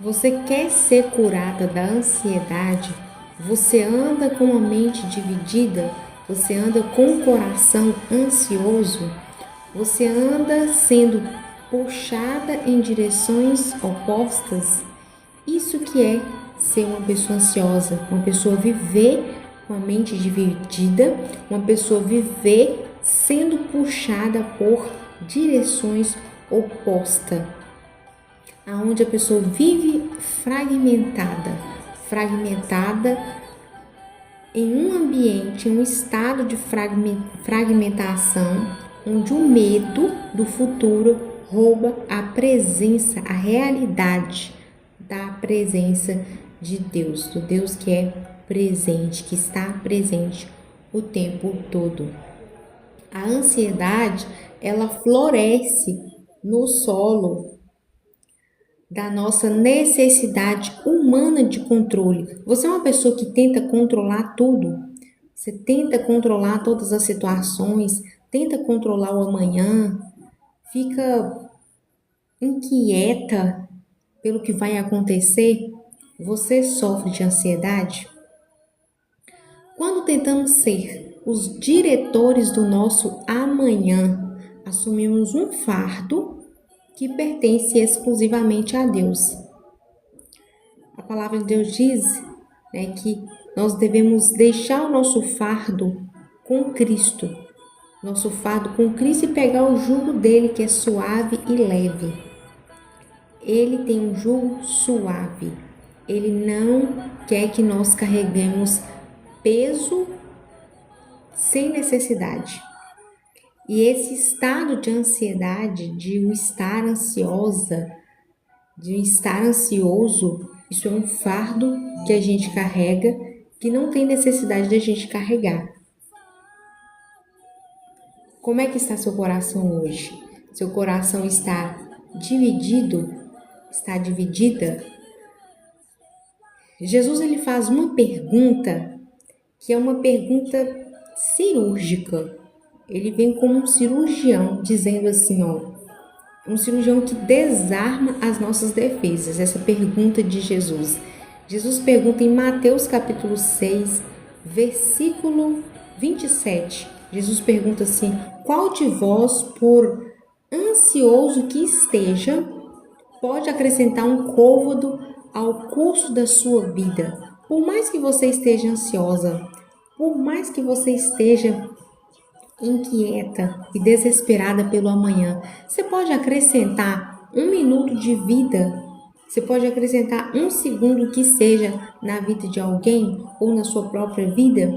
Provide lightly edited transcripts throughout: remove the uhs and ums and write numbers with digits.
Você quer ser curada da ansiedade? Você anda com a mente dividida? Você anda com o coração ansioso? Você anda sendo puxada em direções opostas? Isso que é ser uma pessoa ansiosa, uma pessoa viver com a mente dividida, uma pessoa viver sendo puxada por direções opostas, aonde a pessoa vive fragmentada em um ambiente, em um estado de fragmentação, onde o medo do futuro rouba a presença, a realidade da presença de Deus, do Deus que é presente, que está presente o tempo todo. A ansiedade, ela floresce no solo da nossa necessidade humana de controle. Você é uma pessoa que tenta controlar tudo. Você tenta controlar todas as situações, tenta controlar o amanhã, fica inquieta pelo que vai acontecer. Você sofre de ansiedade? Quando tentamos ser os diretores do nosso amanhã, assumimos um fardo que pertence exclusivamente a Deus. A palavra de Deus diz, que nós devemos deixar o nosso fardo com Cristo. Nosso fardo com Cristo e pegar o jugo dele, que é suave e leve. Ele tem um jugo suave. Ele não quer que nós carreguemos peso sem necessidade. E esse estado de ansiedade, de estar ansiosa, de estar ansioso, isso é um fardo que a gente carrega, que não tem necessidade de a gente carregar. Como é que está seu coração hoje? Seu coração está dividido? Está dividida? Jesus ele faz uma pergunta que é uma pergunta cirúrgica. Ele vem como um cirurgião dizendo assim, um cirurgião que desarma as nossas defesas. Essa pergunta de Jesus. Jesus pergunta em Mateus capítulo 6, versículo 27. Jesus pergunta assim: qual de vós, por ansioso que esteja, pode acrescentar um côvado ao curso da sua vida? Por mais que você esteja ansiosa, por mais que você esteja inquieta e desesperada pelo amanhã, você pode acrescentar um minuto de vida? Você pode acrescentar um segundo que seja na vida de alguém ou na sua própria vida?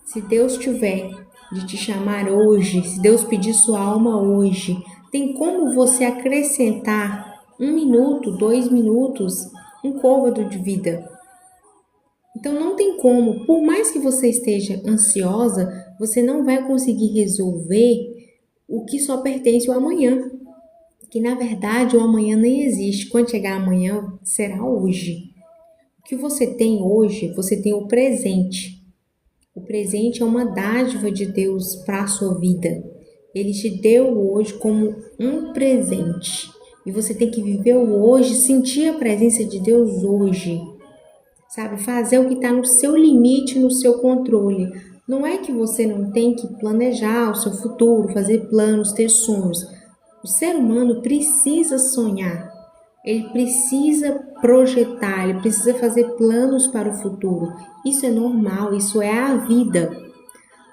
Se Deus tiver de te chamar hoje, se Deus pedir sua alma hoje, tem como você acrescentar um minuto, 2 minutos, um côvado de vida? Então não tem como, por mais que você esteja ansiosa, você não vai conseguir resolver o que só pertence ao amanhã. Que na verdade o amanhã nem existe. Quando chegar amanhã, será hoje. O que você tem hoje, você tem o presente. O presente é uma dádiva de Deus para a sua vida. Ele te deu hoje como um presente. E você tem que viver o hoje, sentir a presença de Deus hoje. Sabe, fazer o que está no seu limite, no seu controle. Não é que você não tem que planejar o seu futuro, fazer planos, ter sonhos. O ser humano precisa sonhar, ele precisa projetar, ele precisa fazer planos para o futuro. Isso é normal, isso é a vida.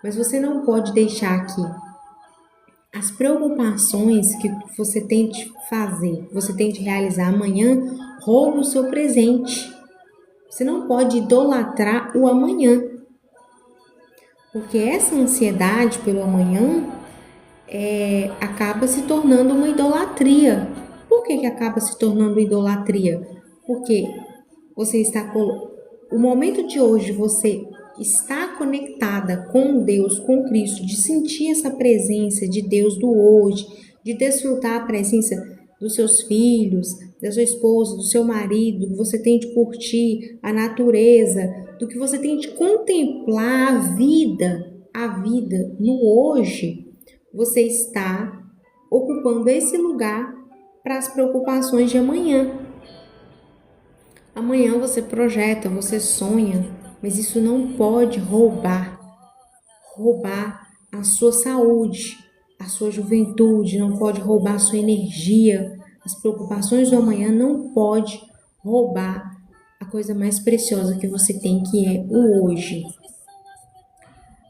Mas você não pode deixar que as preocupações que você tem de fazer, você tem de realizar amanhã, roubem o seu presente. Você não pode idolatrar o amanhã, porque essa ansiedade pelo amanhã acaba se tornando uma idolatria. Por que acaba se tornando idolatria? Porque você está o momento de hoje você está conectada com Deus, com Cristo, de sentir essa presença de Deus do hoje, de desfrutar a presença dos seus filhos, da sua esposa, do seu marido, do que você tem de curtir a natureza, do que você tem de contemplar a vida no hoje. Você está ocupando esse lugar para as preocupações de amanhã. Amanhã você projeta, você sonha, mas isso não pode roubar a sua saúde, a sua juventude, não pode roubar a sua energia. As preocupações do amanhã não pode roubar a coisa mais preciosa que você tem, que é o hoje.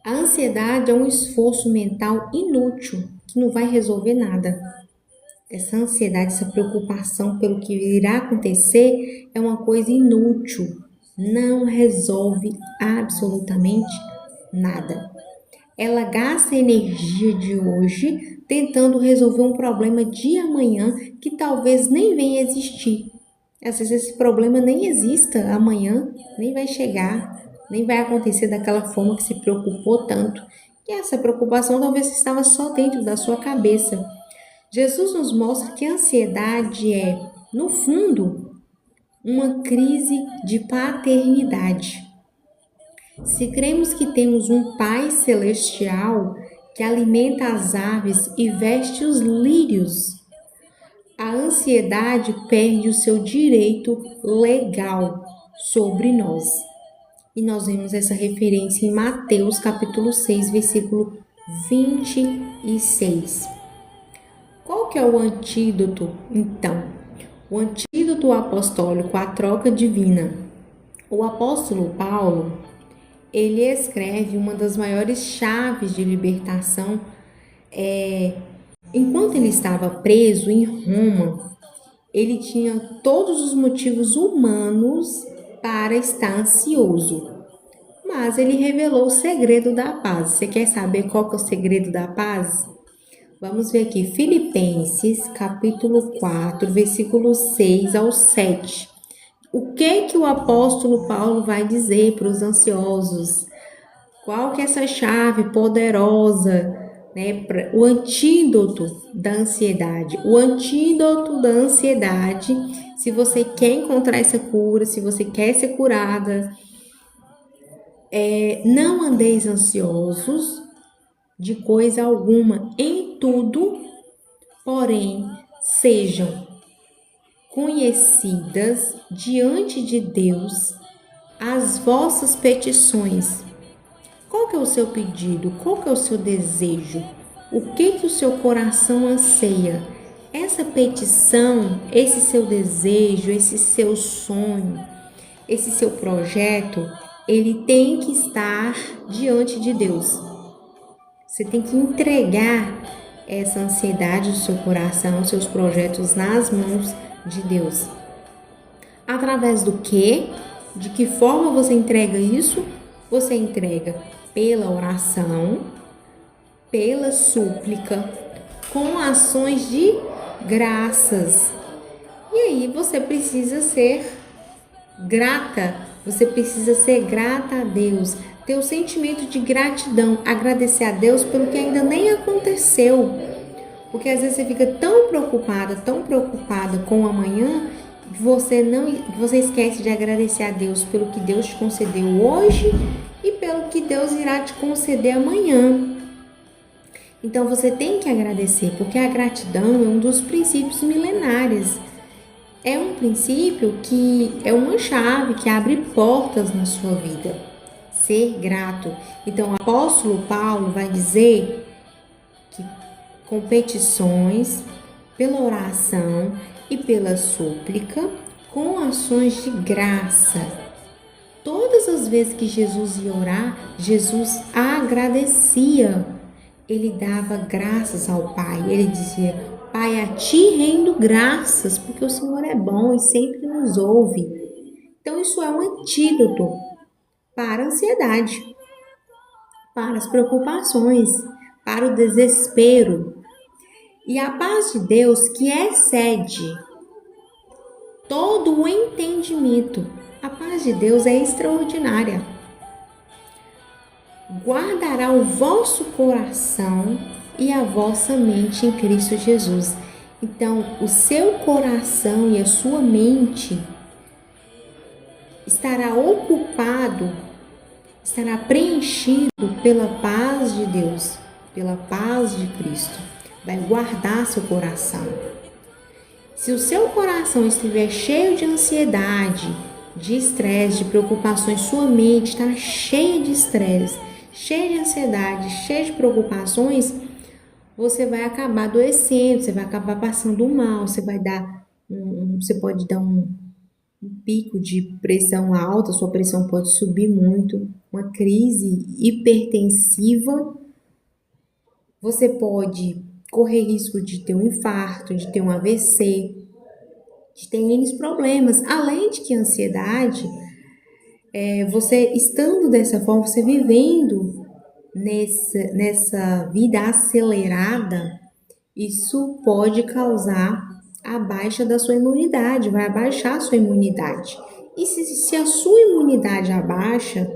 A ansiedade é um esforço mental inútil, que não vai resolver nada. Essa ansiedade, essa preocupação pelo que irá acontecer é uma coisa inútil, não resolve absolutamente nada. Ela gasta a energia de hoje tentando resolver um problema de amanhã que talvez nem venha existir. Às vezes esse problema nem exista amanhã, nem vai chegar, nem vai acontecer daquela forma que se preocupou tanto. E essa preocupação talvez estava só dentro da sua cabeça. Jesus nos mostra que a ansiedade é, no fundo, uma crise de paternidade. Se cremos que temos um Pai Celestial que alimenta as aves e veste os lírios, a ansiedade perde o seu direito legal sobre nós. E nós vemos essa referência em Mateus capítulo 6, versículo 26. Qual que é o antídoto, então? O antídoto apostólico à troca divina. O apóstolo Paulo, ele escreve uma das maiores chaves de libertação. Enquanto ele estava preso em Roma, ele tinha todos os motivos humanos para estar ansioso. Mas ele revelou o segredo da paz. Você quer saber qual que é o segredo da paz? Vamos ver aqui, Filipenses, capítulo 4, versículos 6 ao 7. O que o apóstolo Paulo vai dizer para os ansiosos? Qual que é essa chave poderosa, né? O antídoto da ansiedade. O antídoto da ansiedade, se você quer encontrar essa cura, se você quer ser curada, não andeis ansiosos de coisa alguma, em tudo, porém, sejam conhecidas diante de Deus as vossas petições. Qual que é o seu pedido? Qual que é o seu desejo? O que o seu coração anseia? Essa petição, esse seu desejo, esse seu sonho, esse seu projeto, ele tem que estar diante de Deus. Você tem que entregar essa ansiedade do seu coração, seus projetos nas mãos de Deus. Através do quê? De que forma você entrega isso? Você entrega pela oração, pela súplica, com ações de graças. E aí você precisa ser grata, você precisa ser grata a Deus, ter o sentimento de gratidão, agradecer a Deus pelo que ainda nem aconteceu. Porque às vezes você fica tão preocupada com o amanhã, que você esquece de agradecer a Deus pelo que Deus te concedeu hoje e pelo que Deus irá te conceder amanhã. Então você tem que agradecer, porque a gratidão é um dos princípios milenares. É um princípio que é uma chave que abre portas na sua vida. Ser grato. Então o apóstolo Paulo vai dizer que com petições, pela oração e pela súplica, com ações de graça. Todas as vezes que Jesus ia orar, Jesus agradecia. Ele dava graças ao Pai. Ele dizia: Pai, a ti rendo graças, porque o Senhor é bom e sempre nos ouve. Então isso é um antídoto para a ansiedade, para as preocupações, para o desespero. E a paz de Deus, que excede todo o entendimento, a paz de Deus é extraordinária. Guardará o vosso coração e a vossa mente em Cristo Jesus. Então, o seu coração e a sua mente estará ocupado, estará preenchido pela paz de Deus, pela paz de Cristo. Vai guardar seu coração. Se o seu coração estiver cheio de ansiedade, de estresse, de preocupações, sua mente está cheia de estresse, cheia de ansiedade, cheia de preocupações, você vai acabar adoecendo, você vai acabar passando mal, você pode dar um pico de pressão alta, sua pressão pode subir muito, uma crise hipertensiva, você pode correr risco de ter um infarto, de ter um AVC, de ter N problemas. Além de que a ansiedade, você estando dessa forma, você vivendo nessa vida acelerada, isso pode causar a baixa da sua imunidade, vai abaixar a sua imunidade. E se a sua imunidade abaixa,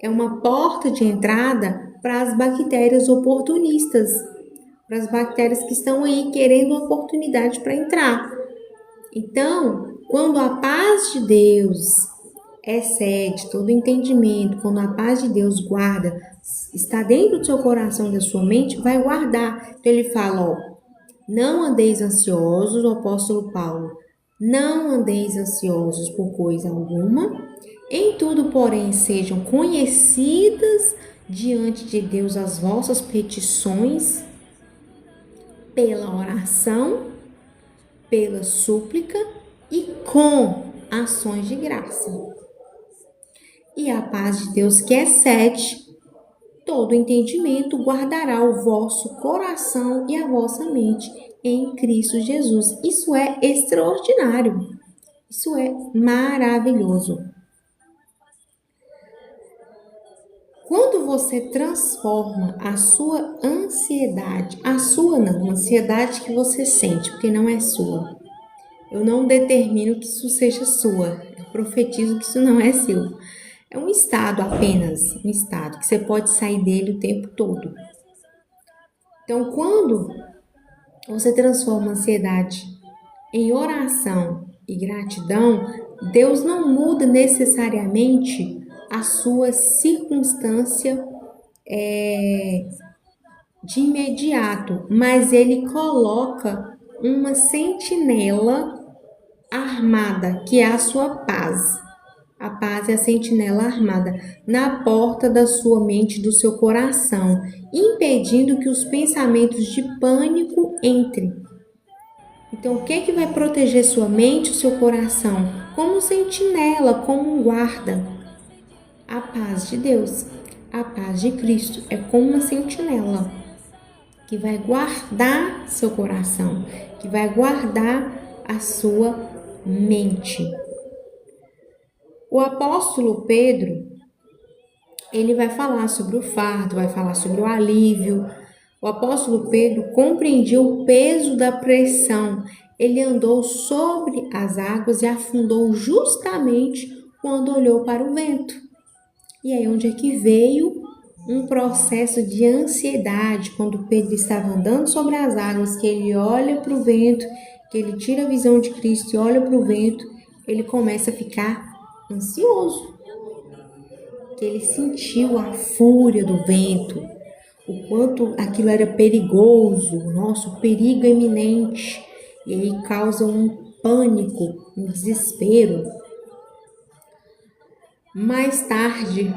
é uma porta de entrada para as bactérias oportunistas, para as bactérias que estão aí querendo uma oportunidade para entrar. Então, quando a paz de Deus excede todo entendimento, quando a paz de Deus guarda, está dentro do seu coração e da sua mente, vai guardar. Então ele fala, não andeis ansiosos, o apóstolo Paulo, não andeis ansiosos por coisa alguma, em tudo, porém, sejam conhecidas diante de Deus as vossas petições pela oração, pela súplica e com ações de graça. E a paz de Deus, que excede todo entendimento, guardará o vosso coração e a vossa mente em Cristo Jesus. Isso é extraordinário. Isso é maravilhoso. Quando você transforma a sua ansiedade, ansiedade que você sente, porque não é sua. Eu não determino que isso seja sua. Eu profetizo que isso não é seu. É um estado apenas, um estado que você pode sair dele o tempo todo. Então, quando você transforma a ansiedade em oração e gratidão, Deus não muda necessariamente a sua circunstância de imediato, mas Ele coloca uma sentinela armada, que é a sua paz. A paz é a sentinela armada na porta da sua mente, do seu coração, impedindo que os pensamentos de pânico entrem. Então, o que é que vai proteger sua mente, o seu coração? Como sentinela, como um guarda. A paz de Deus, a paz de Cristo é como uma sentinela que vai guardar seu coração, que vai guardar a sua mente. O apóstolo Pedro, ele vai falar sobre o fardo, vai falar sobre o alívio. O apóstolo Pedro compreendia o peso da pressão. Ele andou sobre as águas e afundou justamente quando olhou para o vento. E aí onde é que veio um processo de ansiedade, quando Pedro estava andando sobre as águas, que ele olha para o vento, que ele tira a visão de Cristo e olha para o vento, ele começa a ficar ansioso, que ele sentiu a fúria do vento, o quanto aquilo era perigoso, nosso perigo iminente, e aí causa um pânico, um desespero. Mais tarde,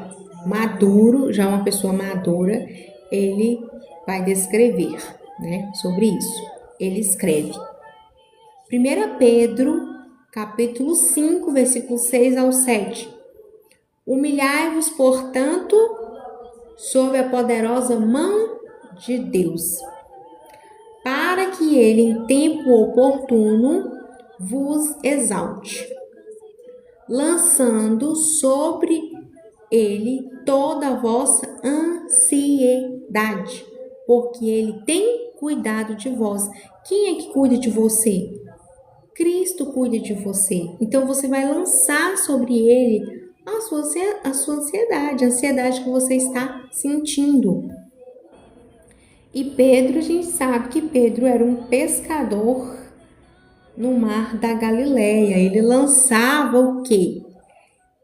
maduro, já uma pessoa madura, ele vai descrever, sobre isso. Ele escreve: 1 Pedro, capítulo 5, versículo 6 ao 7. Humilhai-vos, portanto, sob a poderosa mão de Deus, para que ele, em tempo oportuno, vos exalte, lançando sobre ele toda a vossa ansiedade, porque ele tem cuidado de vós. Quem é que cuida de você? Cristo cuida de você. Então você vai lançar sobre ele a sua ansiedade, a ansiedade que você está sentindo. E Pedro, a gente sabe que Pedro era um pescador no mar da Galileia. Ele lançava o quê?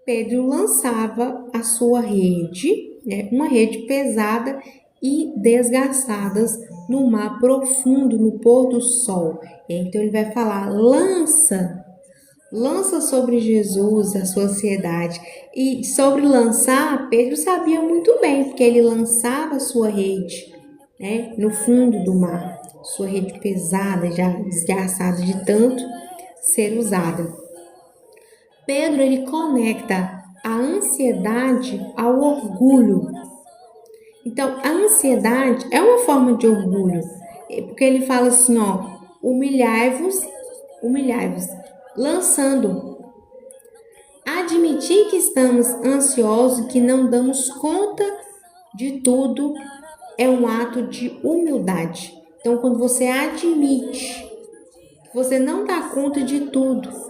Pedro lançava a sua rede, uma rede pesada e desgastadas no mar profundo, no pôr do sol. Então ele vai falar: lança lança sobre Jesus a sua ansiedade. E sobre lançar, Pedro sabia muito bem, porque ele lançava a sua rede, né, no fundo do mar. Sua rede pesada, já desgastada de tanto ser usada. Pedro, ele conecta a ansiedade ao orgulho. Então, a ansiedade é uma forma de orgulho, porque ele fala assim, ó, humilhai-vos, lançando. Admitir que estamos ansiosos, que não damos conta de tudo, é um ato de humildade. Então, quando você admite que você não dá conta de tudo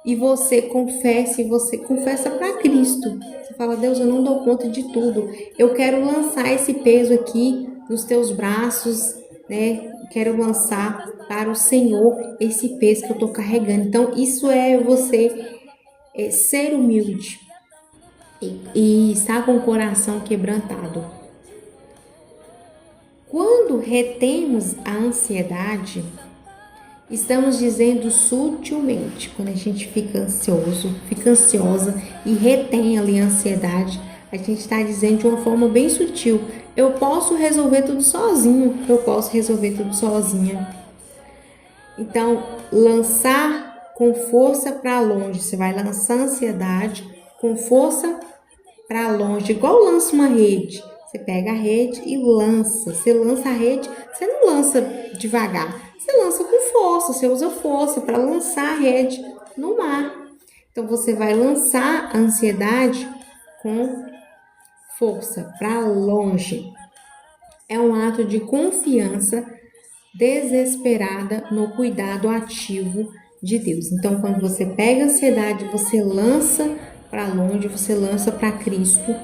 e você confessa para Cristo. Você fala, Deus, eu não dou conta de tudo. Eu quero lançar esse peso aqui nos teus braços, né? Quero lançar para o Senhor esse peso que eu estou carregando. Então, isso é você ser humilde e estar com o coração quebrantado. Quando retemos a ansiedade, estamos dizendo sutilmente, quando a gente fica ansioso, fica ansiosa e retém ali a ansiedade, a gente está dizendo de uma forma bem sutil, eu posso resolver tudo sozinho, eu posso resolver tudo sozinha. Então, lançar com força para longe, você vai lançar a ansiedade com força para longe, igual lança uma rede. Você pega a rede e lança. Você lança a rede, você não lança devagar, você lança com força, você usa força para lançar a rede no mar. Então você vai lançar a ansiedade com força para longe. É um ato de confiança desesperada no cuidado ativo de Deus. Então, quando você pega a ansiedade, você lança para longe, você lança para Cristo.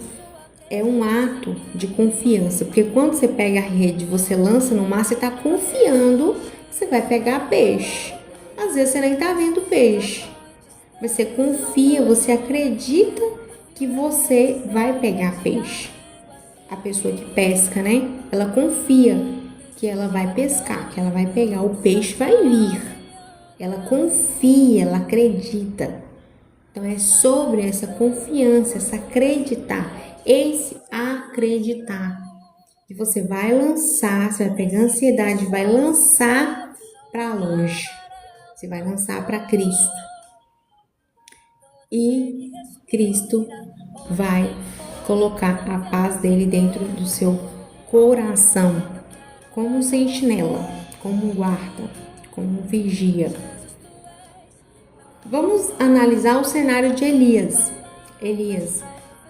É um ato de confiança, porque quando você pega a rede, você lança no mar, você está confiando que você vai pegar peixe. Às vezes você nem está vendo peixe. Você confia, você acredita que você vai pegar peixe. A pessoa que pesca, né? Ela confia que ela vai pescar, que ela vai pegar, o peixe vai vir. Ela confia, ela acredita. Então é sobre essa confiança, essa acreditar, esse acreditar. Que você vai lançar, você vai pegar a ansiedade, vai lançar para longe. Você vai lançar para Cristo. E Cristo vai colocar a paz dele dentro do seu coração, como um sentinela, como um guarda, como um vigia. Vamos analisar o cenário de Elias.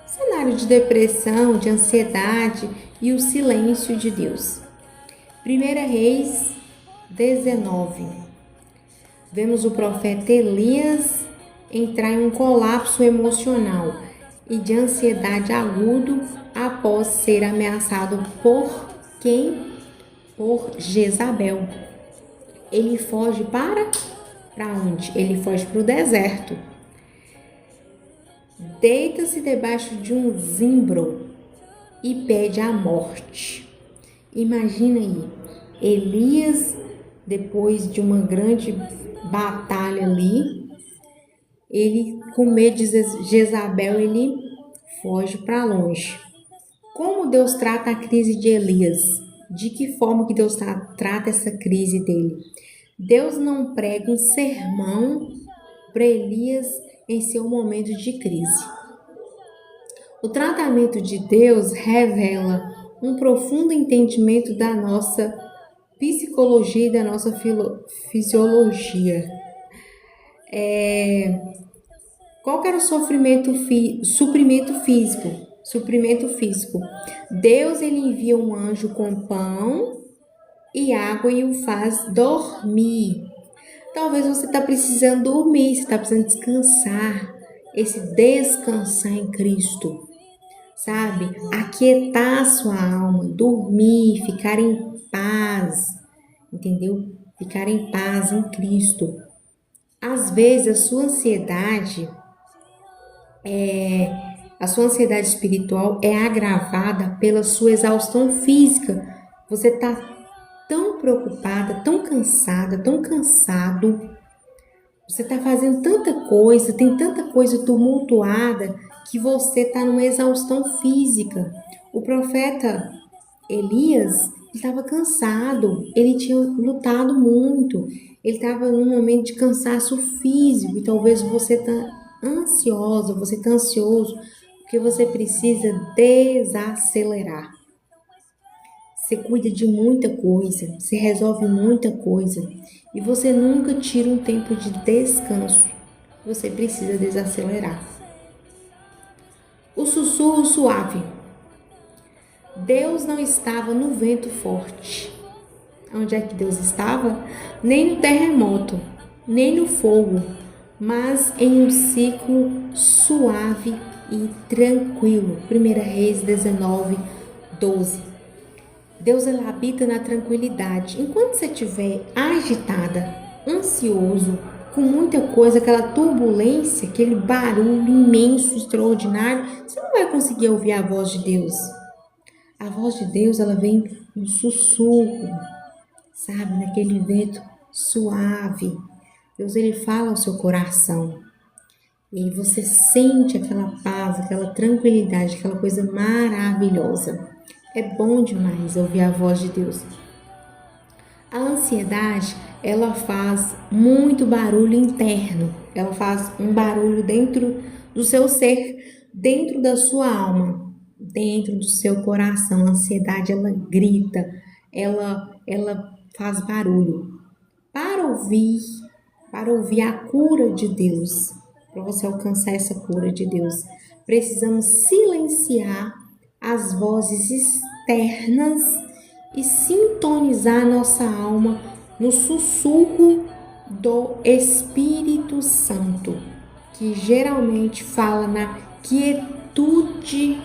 Cenário de depressão, de ansiedade e o silêncio de Deus. 1 Reis 19. Vemos o profeta Elias entrar em um colapso emocional e de ansiedade agudo após ser ameaçado por quem? Por Jezabel. Ele foge para onde? Ele foge para o deserto. Deita-se debaixo de um zimbro e pede a morte. Imagina aí, Elias, depois de uma grande batalha ali, ele, com medo de Jezabel, ele foge para longe. Como Deus trata a crise de Elias? De que forma que Deus trata essa crise dele? Deus não prega um sermão para Elias em seu momento de crise. O tratamento de Deus revela um profundo entendimento da nossa psicologia e da nossa fisiologia. Qual que era o suprimento físico? Deus, ele envia um anjo com pão e água e o faz dormir. Talvez você está precisando dormir, você está precisando descansar. Esse descansar em Cristo, sabe? Aquietar a sua alma, dormir, ficar em paz, entendeu? Ficar em paz em Cristo. Às vezes a sua ansiedade espiritual é agravada pela sua exaustão física. Você está tão preocupada, tão cansada, tão cansado. Você está fazendo tanta coisa, tem tanta coisa tumultuada que você está numa exaustão física. O profeta Elias estava cansado, ele tinha lutado muito, ele estava num momento de cansaço físico e talvez você está ansiosa, você está ansioso, porque você precisa desacelerar. Você cuida de muita coisa, você resolve muita coisa e você nunca tira um tempo de descanso. Você precisa desacelerar. O sussurro suave. Deus não estava no vento forte. Onde é que Deus estava? Nem no terremoto, nem no fogo, mas em um ciclo suave e tranquilo. 1 Reis 19, 12. Deus ele habita na tranquilidade. Enquanto você estiver agitada, ansioso, com muita coisa, aquela turbulência, aquele barulho imenso, extraordinário, você não vai conseguir ouvir a voz de Deus. A voz de Deus, ela vem no sussurro, sabe, naquele vento suave. Deus, ele fala ao seu coração. E você sente aquela paz, aquela tranquilidade, aquela coisa maravilhosa. É bom demais ouvir a voz de Deus. A ansiedade, ela faz muito barulho interno. Ela faz um barulho dentro do seu ser, dentro da sua alma, dentro do seu coração. A ansiedade, ela grita, ela faz barulho. Para ouvir a cura de Deus, para você alcançar essa cura de Deus, precisamos silenciar as vozes externas e sintonizar nossa alma no sussurro do Espírito Santo, que geralmente fala na quietude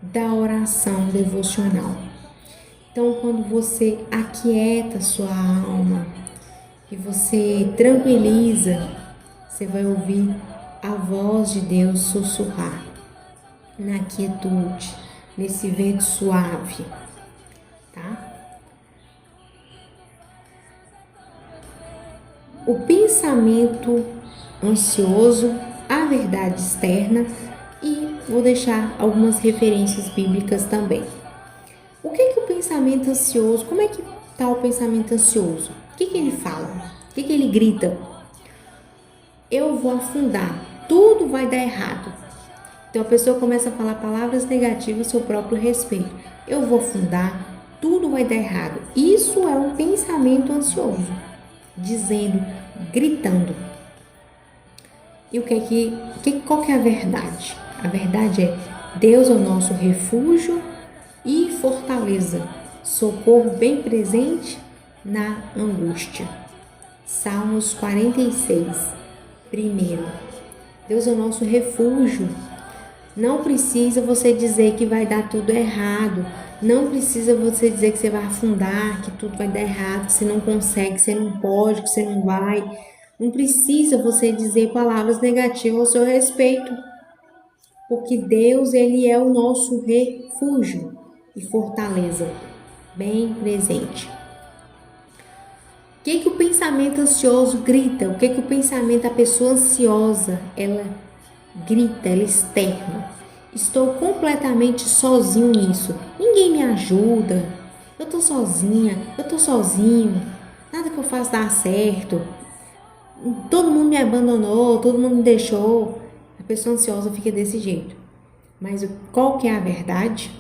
da oração devocional. Então, quando você aquieta sua alma e você tranquiliza, você vai ouvir a voz de Deus sussurrar na quietude, nesse vento suave, tá? O pensamento ansioso, a verdade externa e vou deixar algumas referências bíblicas também. O que é o pensamento ansioso? Como é que está o pensamento ansioso? O que ele fala? O que ele grita? Eu vou afundar, tudo vai dar errado. Então a pessoa começa a falar palavras negativas ao seu próprio respeito. Eu vou afundar, tudo vai dar errado. Isso é um pensamento ansioso, dizendo, gritando. E qual que é a verdade? A verdade é, Deus é o nosso refúgio e fortaleza, socorro bem presente na angústia. Salmos 46, primeiro. Deus é o nosso refúgio. Não precisa você dizer que vai dar tudo errado. Não precisa você dizer que você vai afundar, que tudo vai dar errado, que você não consegue, que você não pode, que você não vai. Não precisa você dizer palavras negativas ao seu respeito. Porque Deus, ele é o nosso refúgio e fortaleza bem presente. O que o pensamento ansioso grita? O que o pensamento da pessoa ansiosa, ela grita, ela externa? Estou completamente sozinho nisso. Ninguém me ajuda. Eu tô sozinha, eu tô sozinho. Nada que eu faço dá certo. Todo mundo me abandonou, todo mundo me deixou. A pessoa ansiosa fica desse jeito. Mas qual que é a verdade?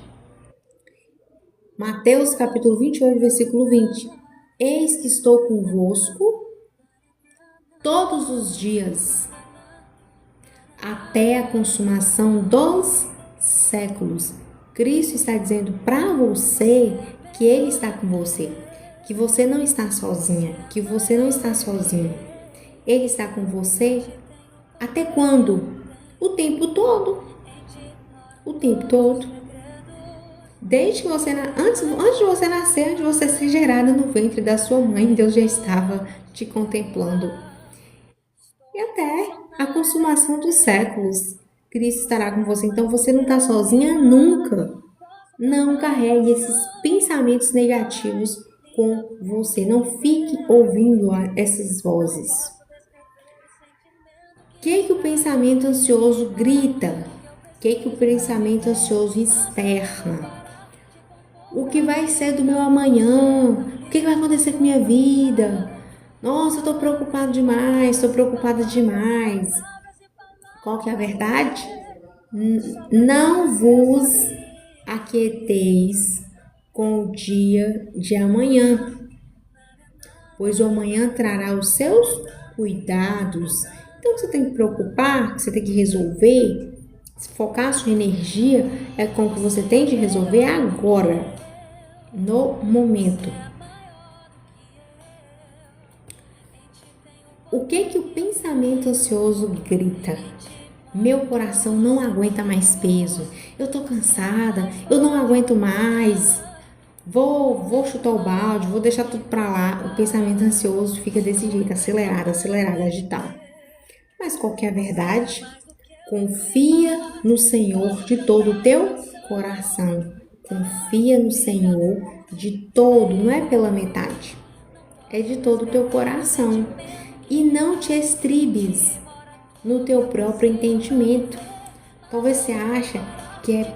Mateus capítulo 28, versículo 20. Eis que estou convosco todos os dias, até a consumação dos séculos. Cristo está dizendo para você que Ele está com você, que você não está sozinha, que você não está sozinho. Ele está com você até quando? O tempo todo. O tempo todo. Desde que você, antes de você nascer, antes de você ser gerada no ventre da sua mãe, Deus já estava te contemplando. E até a consumação dos séculos, Cristo estará com você. Então você não está sozinha nunca. Não carregue esses pensamentos negativos com você. Não fique ouvindo essas vozes. o pensamento ansioso grita? O que o pensamento ansioso externa? O que vai ser do meu amanhã? O que vai acontecer com minha vida? Nossa, eu tô preocupado demais, tô preocupada demais. Qual que é a verdade? Não vos aquieteis com o dia de amanhã, pois o amanhã trará os seus cuidados. Então, você tem que preocupar, você tem que resolver, focar a sua energia é com o que você tem de resolver agora, no momento. O que o pensamento ansioso grita? Meu coração não aguenta mais peso. Eu tô cansada, eu não aguento mais. Vou chutar o balde, vou deixar tudo pra lá. O pensamento ansioso fica desse jeito, acelerado, agitado. Mas qual que é a verdade? Confia no Senhor de todo o teu coração. Confia no Senhor de todo, não é pela metade. É de todo o teu coração. E não te estribes no teu próprio entendimento. Talvez você ache que é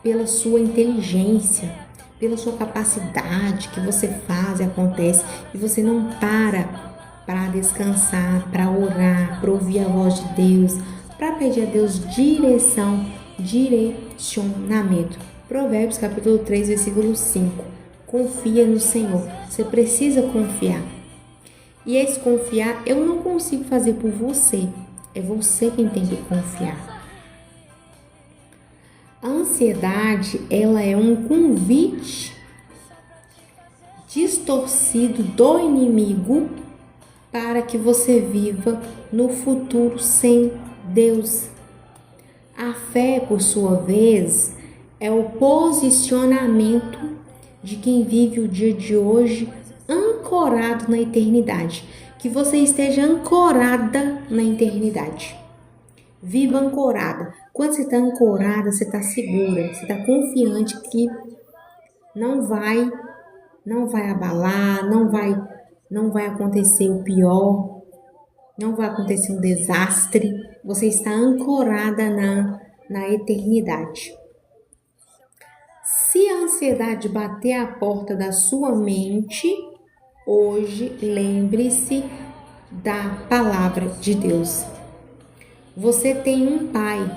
pela sua inteligência, pela sua capacidade que você faz e acontece, e você não para descansar, para orar, para ouvir a voz de Deus, para pedir a Deus direção, direcionamento. Provérbios capítulo 3, versículo 5. Confia no Senhor. Você precisa confiar. E esse confiar eu não consigo fazer por você. É você quem tem que confiar. A ansiedade, ela é um convite distorcido do inimigo para que você viva no futuro sem Deus. A fé, por sua vez, é o posicionamento de quem vive o dia de hoje ancorado na eternidade. Que você esteja ancorada na eternidade. Viva ancorada. Quando você está ancorada, você está segura, você está confiante que não vai abalar, não vai acontecer o pior, não vai acontecer um desastre. Você está ancorada na eternidade. Se a ansiedade bater à porta da sua mente, hoje lembre-se da palavra de Deus. Você tem um pai,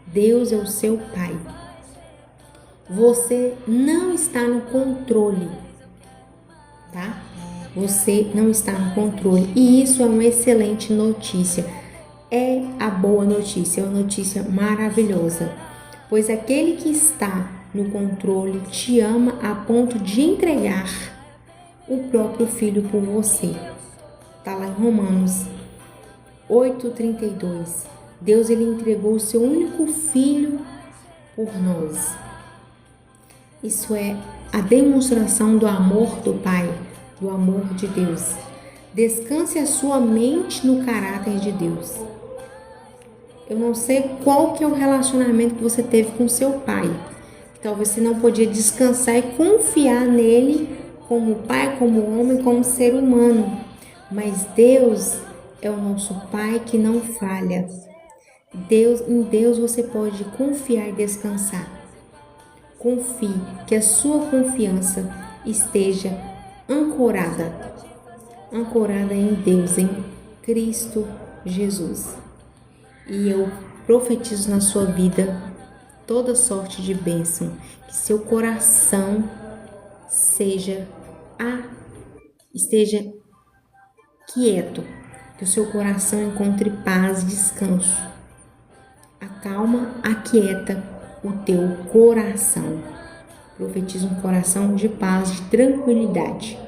Deus é o seu pai. Você não está no controle, tá? Você não está no controle. E isso é uma excelente notícia. É a boa notícia, é uma notícia maravilhosa. Pois aquele que está no controle te ama a ponto de entregar o próprio filho por você. Está lá em Romanos 8:32. Deus, ele entregou o seu único filho por nós. Isso é a demonstração do amor do Pai, do amor de Deus. Descanse a sua mente no caráter de Deus. Eu não sei qual que é o relacionamento que você teve com seu pai. Talvez você não podia descansar e confiar nele como pai, como homem, como ser humano. Mas Deus é o nosso Pai que não falha. Em Deus você pode confiar e descansar. Confie, que a sua confiança esteja ancorada em Deus, em Cristo Jesus. E eu profetizo na sua vida toda sorte de bênção, que seu coração esteja quieto, que o seu coração encontre paz e descanso. Acalma, aquieta o teu coração. Profetiza um coração de paz, de tranquilidade.